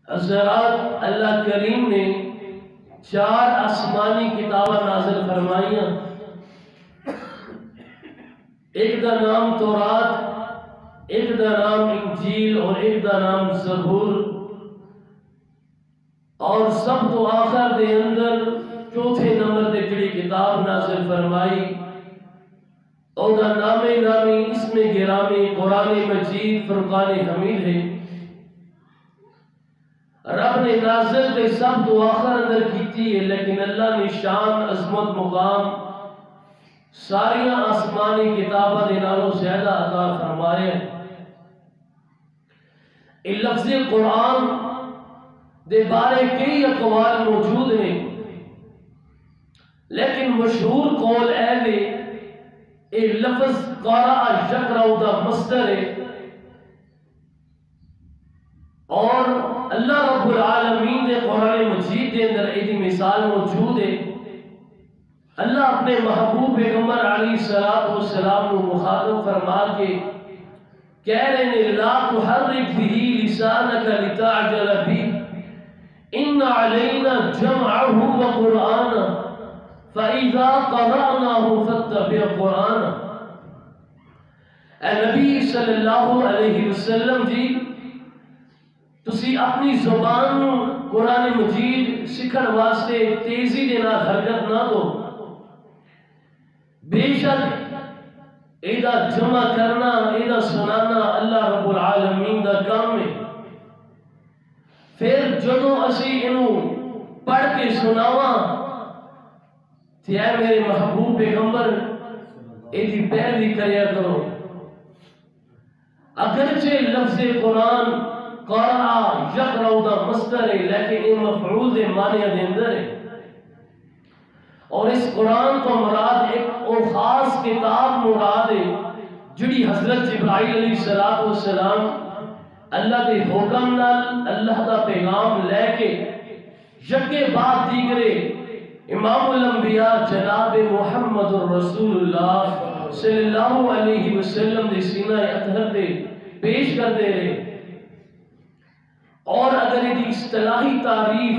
حضرات اللہ کریم نے 4 آسمانی کتابیں نازل فرمائیاں۔ ایک دا نام تورات، ایک دا نام انجیل اور ایک دا نام زبور، اور سب تو آخر دے اندر چوتھے نمبر دے جڑی کتاب نازل فرمائی اور دا نامی اسم گرامی قرآن مجید فرقان حمید ہے۔ رب نے نازل تے سب تو آخر اندر کیتی ہے، لیکن اللہ نے شان عظمت مقام ساریاں آسمانی کتاباں دے نالوں زیادہ عطا فرمائے۔ اس لفظ قرآن دے بارے کئی اقوال موجود نے، لیکن مشہور قول اے اے لفظ قرأ یقرأ دا مصدر ہے، اور اللہ رب العالمین دے قرآن مجید دے اندر ایدی مثال موجود ہے۔ اللہ اپنے محبوب پیغمبر علیہ السلام کو مخاطب فرما کے کہہ رہے ہیں لا تحرک به لسانک لتعجل به ان علینا جمعہ وقرآن فاذا قرأناه فاتبع قرآن۔ اے نبی صلی اللہ علیہ وسلم جی، تسی اپنی زبان قرآن مجید سکھن واسطے تیزی دے نال حرکت نہ دو، بے شک ایدہ جمع کرنا ایدہ سنانا اللہ رب العالمین دا کام ہے۔ پھر جدوں اسی انہوں پڑھ کے سناواں تے اے میرے محبوب پیغمبر ایدی پیروی کریا کرو۔ اگرچہ لفظ قرآن قرأ یقرأ دا مصدر ہے، لیکن یہ مفعول دے معنی دے اندر ہے، اور اس قرآن کو مراد ایک اور خاص کتاب مراد ہے جڑی حضرت جبرائیل علیہ السلام اللہ دے حکم نال اللہ دا پیغام لے کے یکے بعد دیگرے امام الانبیاء جناب محمد الرسول اللہ صلی اللہ علیہ وسلم دے سینہ اطہر دے پیش کر دے رہے۔ اور اگر یہ اصطلاحی تعریف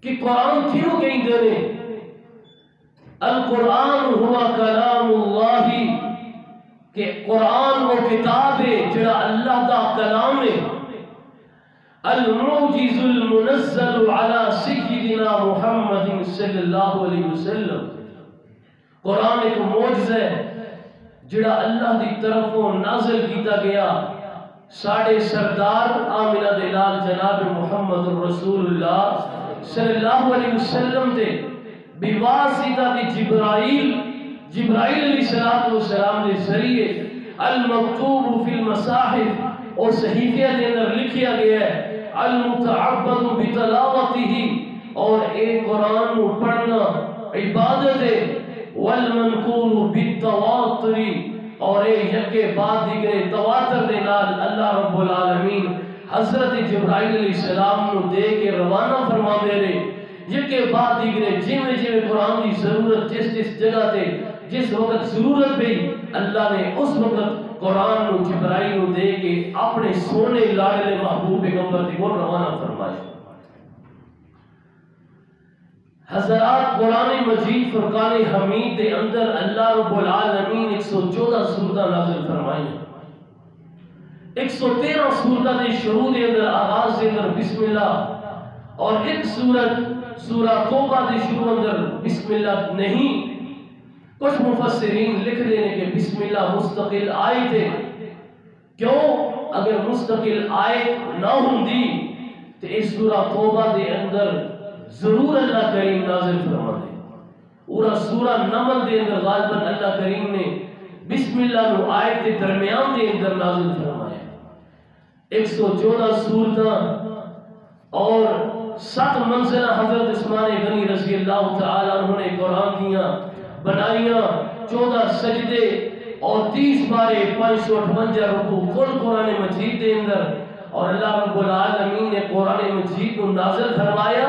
کہ قرآن کیوں کہیں دے رہے، القرآن ہوا کلام اللہ، کہ قرآن وہ کتاب ہے جڑا اللہ دا کلام ہے، المعجز المنزل علی سیدنا محمد صلی اللہ علیہ وسلم۔ قرآن ایک معجز ہے جڑا اللہ دی طرفوں نازل کیتا گیا ساڑھے سردار آمنہ دلال جناب محمد الرسول اللہ صلی اللہ علیہ وسلم دے بواسطہ دی جبرائیل علیہ السلام دے ذریعے المکتوب فی المصاحف اور صحیفہ دے اندر لکھیا گیا ہے، المتعبد بتلاوتہ، اور ایک قرآن کو پڑھنا عبادت ہے، والمنقول بالتواتر، اور ایک یکے بعد دیگرے تواتر دے نال اللہ رب العالمین حضرت جبرائیل علیہ السلام نو دے کے روانہ فرما دے رہے، یکے بعد دیگرے جیویں قرآن دی ضرورت جس جگہ تے جس وقت ضرورت بھی اللہ نے اس وقت قرآن نو جبرائیل نو دے کے اپنے سونے لاڈلے محبوب پیغمبر دی کو روانہ فرمایا۔ حضرات قرآن مجید فرقان حمید دے اندر اللہ رب العالمین 114 سورتاں نازل فرمائی، 113 سورتاں دے شروع دے اندر آغاز دے اندر بسم اللہ، اور ایک سورہ توبہ دے شروع اندر بسم اللہ نہیں۔ کچھ مفسرین لکھ دینے کہ بسم اللہ مستقل آیت ہے، کیوں؟ اگر مستقل آیت نہ ہوندی تو اس سورہ توبہ دے اندر ضرور اللہ کریم نازل فرما دے۔ اور سورہ نمل دے اندر غالباً اللہ کریم نے بسم اللہ نو آیت کے درمیان دے اندر نازل فرمایا۔ 114 سورتاں اور 7 منزلہ حضرت عثمان غنی رضی اللہ تعالیٰ عنہ نے قرآن دیاں بنائیاں، 14 سجدے اور 30 بارے 558 رکوع کل قرآن مجید دے اندر، اور اللہ رب العالمین نے قرآن مجید کو نازل فرمایا۔